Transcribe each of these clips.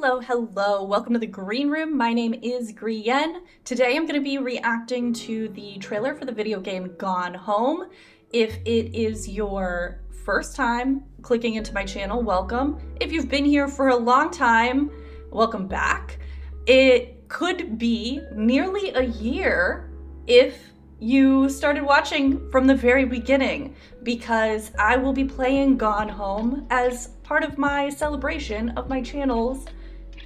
Hello. Welcome to the Green Room. My name is Grienne. Today I'm going to be reacting to the trailer for the video game Gone Home. If it is your first time clicking into my channel, welcome. If you've been here for a long time, welcome back. It could be nearly a year if you started watching from the very beginning, because I will be playing Gone Home as part of my celebration of my channel's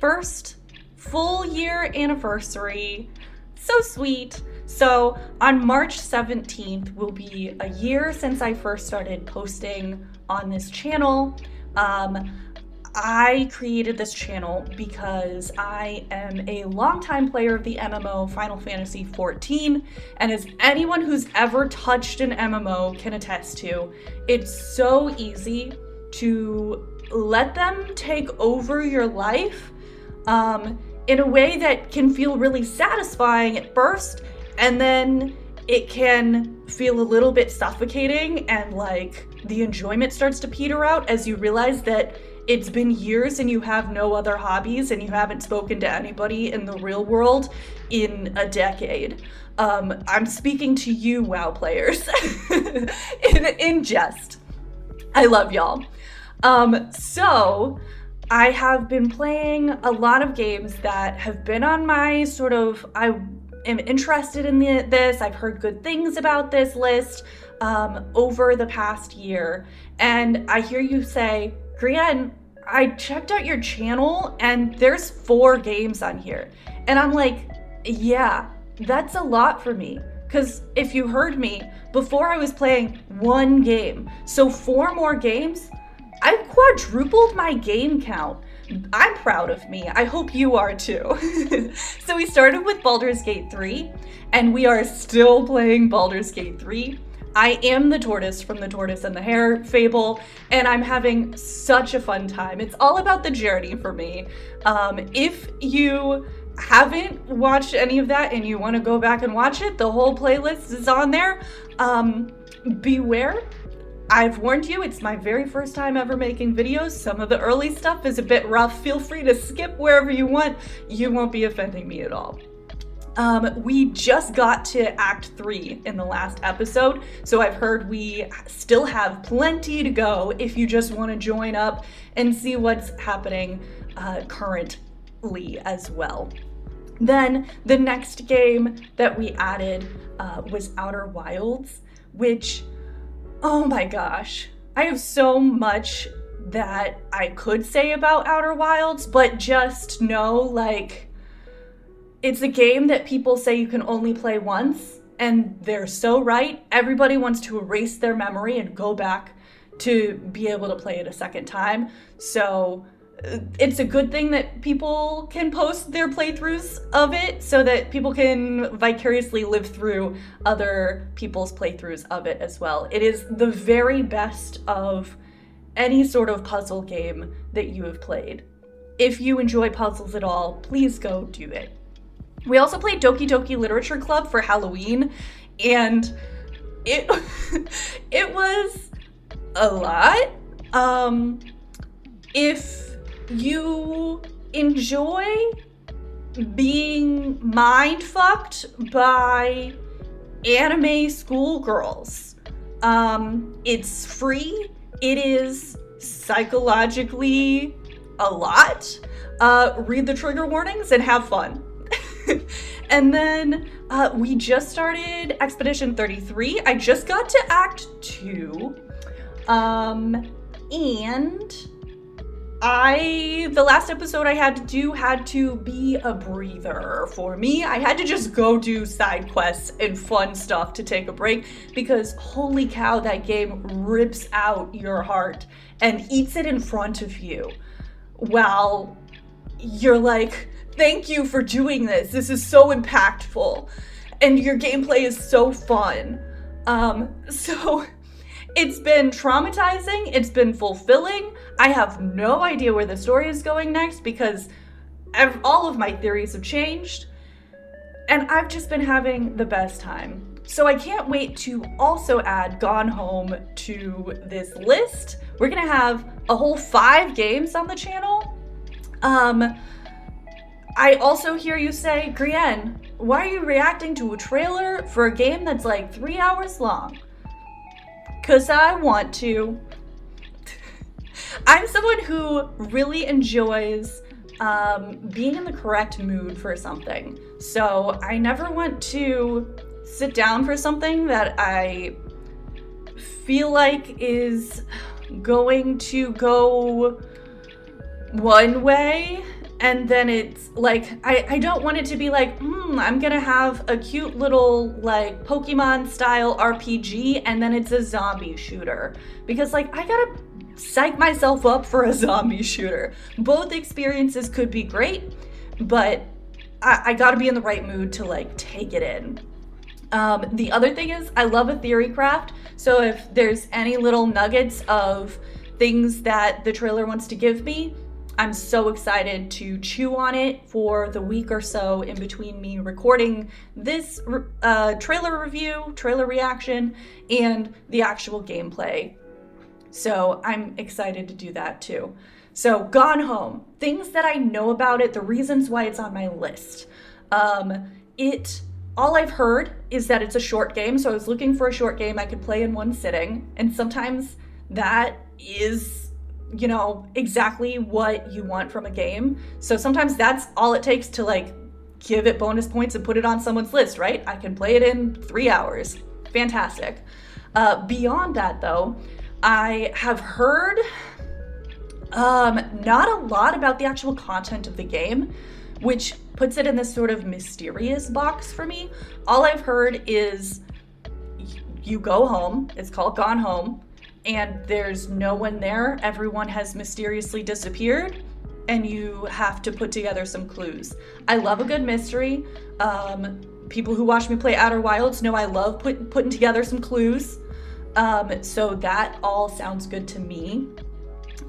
first full year anniversary. So sweet. So on March 17th will be a year since I first started posting on this channel. I created this channel because I am a longtime player of the MMO Final Fantasy XIV, and as anyone who's ever touched an MMO can attest to, it's so easy to let them take over your life in a way that can feel really satisfying at first, and then it can feel a little bit suffocating, and like the enjoyment starts to peter out as you realize that it's been years and you have no other hobbies and you haven't spoken to anybody in the real world in a decade. I'm speaking to you, WoW players, in jest. I love y'all. So I have been playing a lot of games that have been on my sort of, I am interested in this, I've heard good things about this list over the past year. And I hear you say, Grienne, I checked out your channel and there's 4 games on here. And I'm like, yeah, that's a lot for me. Because if you heard me, before I was playing 1 game. So 4 more games, I've quadrupled my game count. I'm proud of me. I hope you are too. So we started with Baldur's Gate 3, and we are still playing Baldur's Gate 3. I am the tortoise from the Tortoise and the Hare fable, and I'm having such a fun time. It's all about the journey for me. If you haven't watched any of that and you want to go back and watch it, the whole playlist is on there. Beware. I've warned you, it's my very first time ever making videos. Some of the early stuff is a bit rough. Feel free to skip wherever you want. You won't be offending me at all. We just got to Act 3 in the last episode, so I've heard we still have plenty to go if you just want to join up and see what's happening currently as well. Then the next game that we added was Outer Wilds, which, oh my gosh, I have so much that I could say about Outer Wilds, but just know, like, it's a game that people say you can only play once, and they're so right. Everybody wants to erase their memory and go back to be able to play it a second time. So it's a good thing that people can post their playthroughs of it so that people can vicariously live through other people's playthroughs of it as well. It is the very best of any sort of puzzle game that you have played. If you enjoy puzzles at all, please go do it. We also played Doki Doki Literature Club for Halloween, and it it was a lot. If you enjoy being mind-fucked by anime schoolgirls, it's free. It is psychologically a lot. Read the trigger warnings and have fun. And then we just started Expedition 33. I just got to Act 2. And the last episode I had to do had to be a breather for me. I had to just go do side quests and fun stuff to take a break, because holy cow, that game rips out your heart and eats it in front of you while you're like, thank you for doing this. This is so impactful. And your gameplay is so fun. So it's been traumatizing. It's been fulfilling. I have no idea where the story is going next because all of my theories have changed. And I've just been having the best time. So I can't wait to also add Gone Home to this list. We're gonna have a whole 5 games on the channel. Um, I also hear you say, Grienne, why are you reacting to a trailer for a game that's like 3 hours long? 'Cause I want to. I'm someone who really enjoys being in the correct mood for something. So I never want to sit down for something that I feel like is going to go one way, and then it's like I don't want it to be like, I'm gonna have a cute little like Pokemon style RPG and then it's a zombie shooter, because like I gotta psych myself up for a zombie shooter. Both experiences could be great, but I gotta be in the right mood to like take it in. The other thing is I love a theory craft, so if there's any little nuggets of things that the trailer wants to give me, I'm so excited to chew on it for the week or so in between me recording this trailer review, trailer reaction, and the actual gameplay. So I'm excited to do that too. So Gone Home, things that I know about it, the reasons why it's on my list. All I've heard is that it's a short game, so I was looking for a short game I could play in one sitting, and sometimes that is, exactly what you want from a game. So sometimes that's all it takes to like give it bonus points and put it on someone's list, right? I can play it in 3 hours. Fantastic. Beyond that though, I have heard not a lot about the actual content of the game, which puts it in this sort of mysterious box for me. All I've heard is you go home, it's called Gone Home, and there's no one there. Everyone has mysteriously disappeared, and you have to put together some clues. I love a good mystery. People who watch me play Outer Wilds know I love putting together some clues. So that all sounds good to me.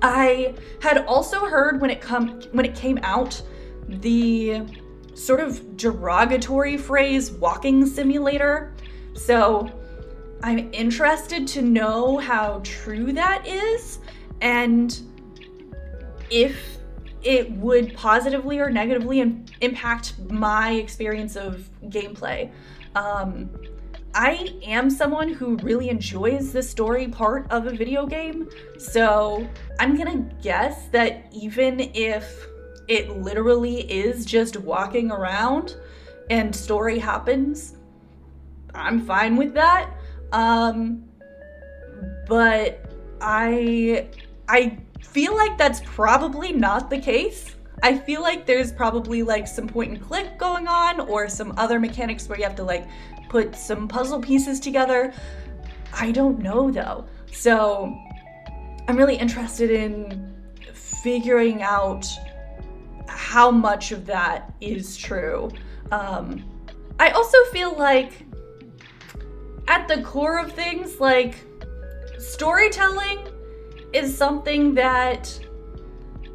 I had also heard when it came out, the sort of derogatory phrase walking simulator. So I'm interested to know how true that is and if it would positively or negatively impact my experience of gameplay. I am someone who really enjoys the story part of a video game, so I'm gonna guess that even if it literally is just walking around and story happens, I'm fine with that. But I feel like that's probably not the case. I feel like there's probably like some point and click going on or some other mechanics where you have to like put some puzzle pieces together. I don't know though. So I'm really interested in figuring out how much of that is true. I also feel like at the core of things, like storytelling is something that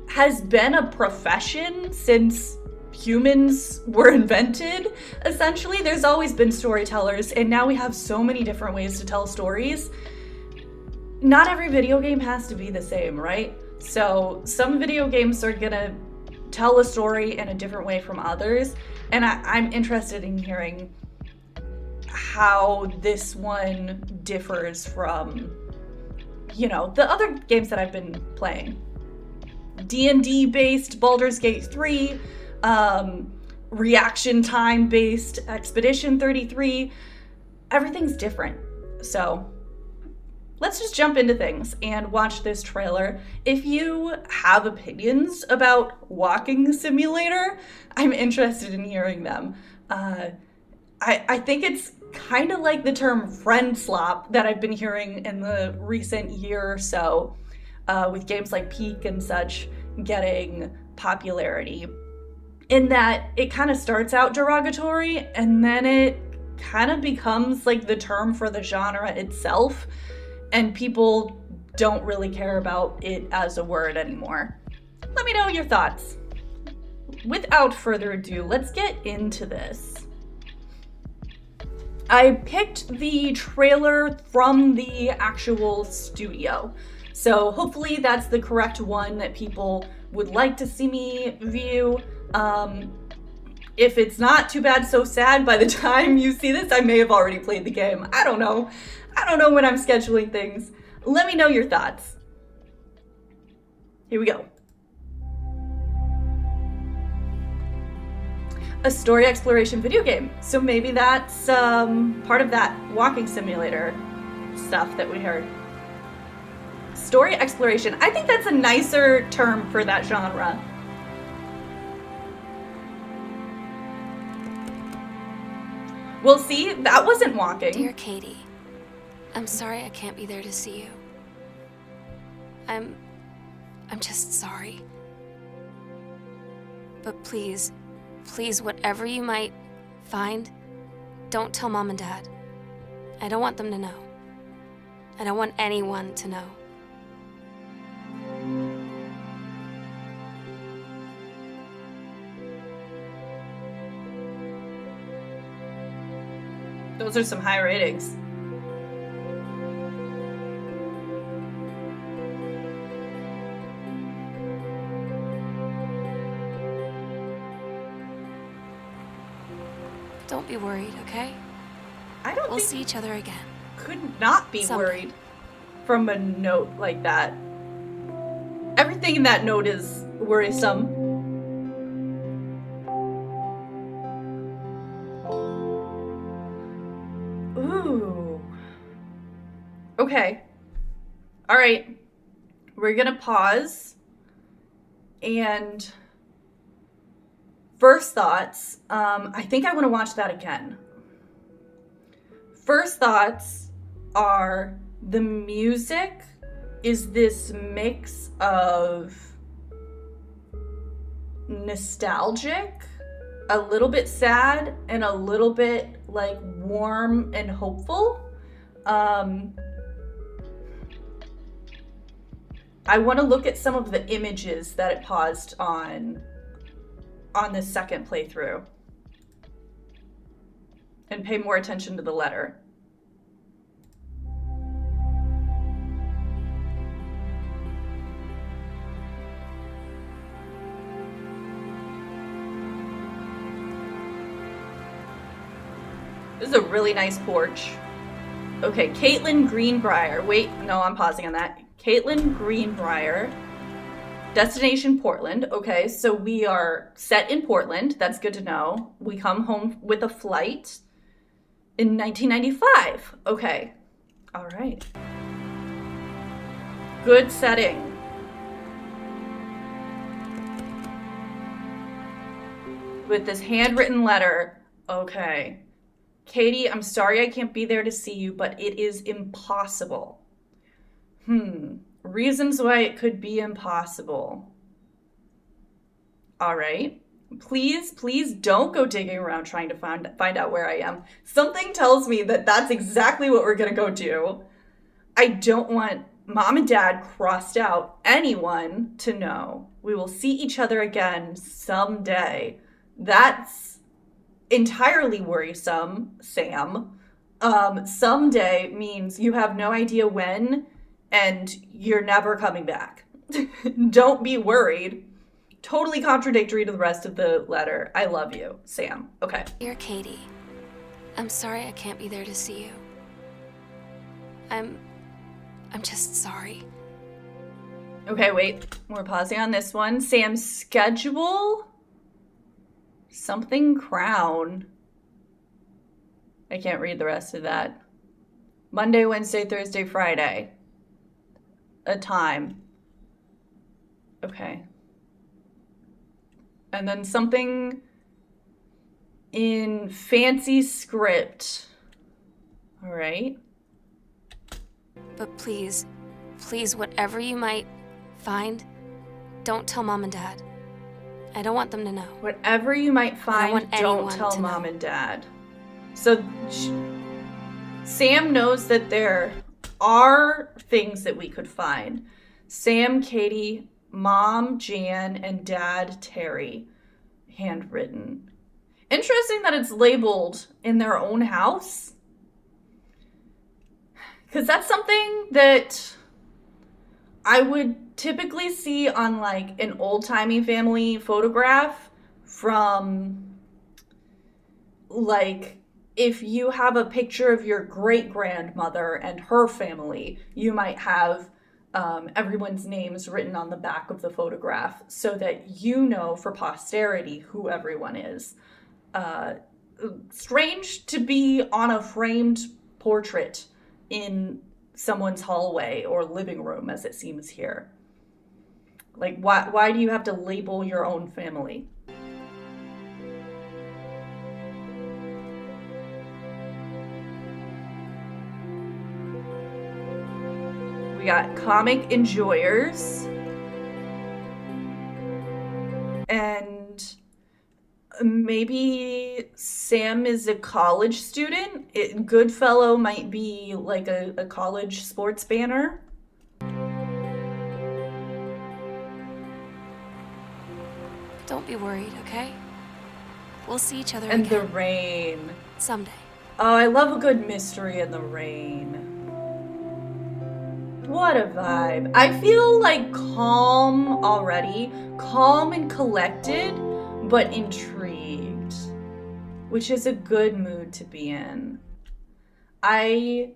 has been a profession since humans were invented. Essentially, there's always been storytellers, and now we have so many different ways to tell stories. Not every video game has to be the same, right? So some video games are gonna tell a story in a different way from others, and I'm interested in hearing how this one differs from, the other games that I've been playing. D&D based Baldur's Gate 3, reaction time based Expedition 33, everything's different. So let's just jump into things and watch this trailer. If you have opinions about Walking Simulator, I'm interested in hearing them. I think it's kind of like the term friend slop that I've been hearing in the recent year or so, with games like Peak and such getting popularity, in that it kind of starts out derogatory and then it kind of becomes like the term for the genre itself, and people don't really care about it as a word anymore. Let me know your thoughts. Without further ado, let's get into this. I picked the trailer from the actual studio, so hopefully that's the correct one that people would like to see me view. If it's not Too Bad So Sad, by the time you see this, I may have already played the game. I don't know. I don't know when I'm scheduling things. Let me know your thoughts. Here we go. A story exploration video game. So maybe that's part of that walking simulator stuff that we heard. Story exploration. I think that's a nicer term for that genre. Well, see, that wasn't walking. Dear Katie, I'm sorry I can't be there to see you. I'm just sorry. But please, whatever you might find, don't tell Mom and Dad. I don't want them to know. I don't want anyone to know. Those are some high ratings. Don't be worried, okay? We'll see each other again. Could not be Someday. worried from a note like that. Everything in that note is worrisome. Ooh. Okay. All right. We're gonna pause. And first thoughts. I think I want to watch that again. First thoughts are the music is this mix of nostalgic, a little bit sad, and a little bit like warm and hopeful. I want to look at some of the images that it paused on this second playthrough and pay more attention to the letter. This is a really nice porch. Okay, Caitlin Greenbrier. Wait, no, I'm pausing on that. Caitlin Greenbrier. Destination Portland. Okay, so we are set in Portland. That's good to know. We come home with a flight in 1995. Okay. All right. Good setting. With this handwritten letter. Okay. Katie, I'm sorry I can't be there to see you, but it is impossible. Reasons why it could be impossible. All right. Please don't go digging around trying to find out where I am. Something tells me that that's exactly what we're going to go do. I don't want Mom and Dad crossed out anyone to know. We will see each other again someday. That's entirely worrisome, Sam. Someday means you have no idea when and you're never coming back. Don't be worried. Totally contradictory to the rest of the letter. I love you, Sam. Okay. Dear Katie, I'm sorry I can't be there to see you. I'm just sorry. Okay, wait. We're pausing on this one. Sam's schedule? Something Crown. I can't read the rest of that. Monday, Wednesday, Thursday, Friday. A time. Okay. And then something in fancy script. All right. But please, whatever you might find, don't tell Mom and Dad. I don't want them to know. Whatever you might find, don't tell Mom and Dad. So Sam knows that there are things that we could find. Sam, Katie, Mom, Jan, and Dad, Terry. Handwritten. Interesting that it's labeled in their own house. Because that's something that I would typically see on like an old-timey family photograph from like if you have a picture of your great grandmother and her family, you might have everyone's names written on the back of the photograph so that you know for posterity who everyone is. Uh, Strange to be on a framed portrait in someone's hallway or living room, as it seems here. Like, why do you have to label your own family? We got comic enjoyers. And maybe Sam is a college student. Goodfellow might be like a college sports banner. Don't be worried, okay? We'll see each other And the again. rain. Someday. Oh, I love a good mystery in the rain. What a vibe. I feel like calm already. Calm and collected, but intrigued. Which is a good mood to be in. I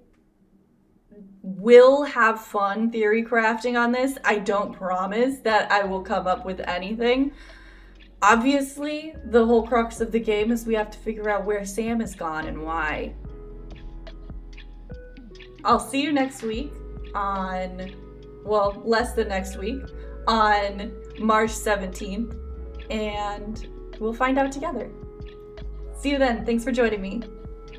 will have fun theory crafting on this. I don't promise that I will come up with anything. Obviously, the whole crux of the game is we have to figure out where Sam has gone and why. I'll see you next week on, well, less than next week, on March 17th, and we'll find out together. See you then. Thanks for joining me.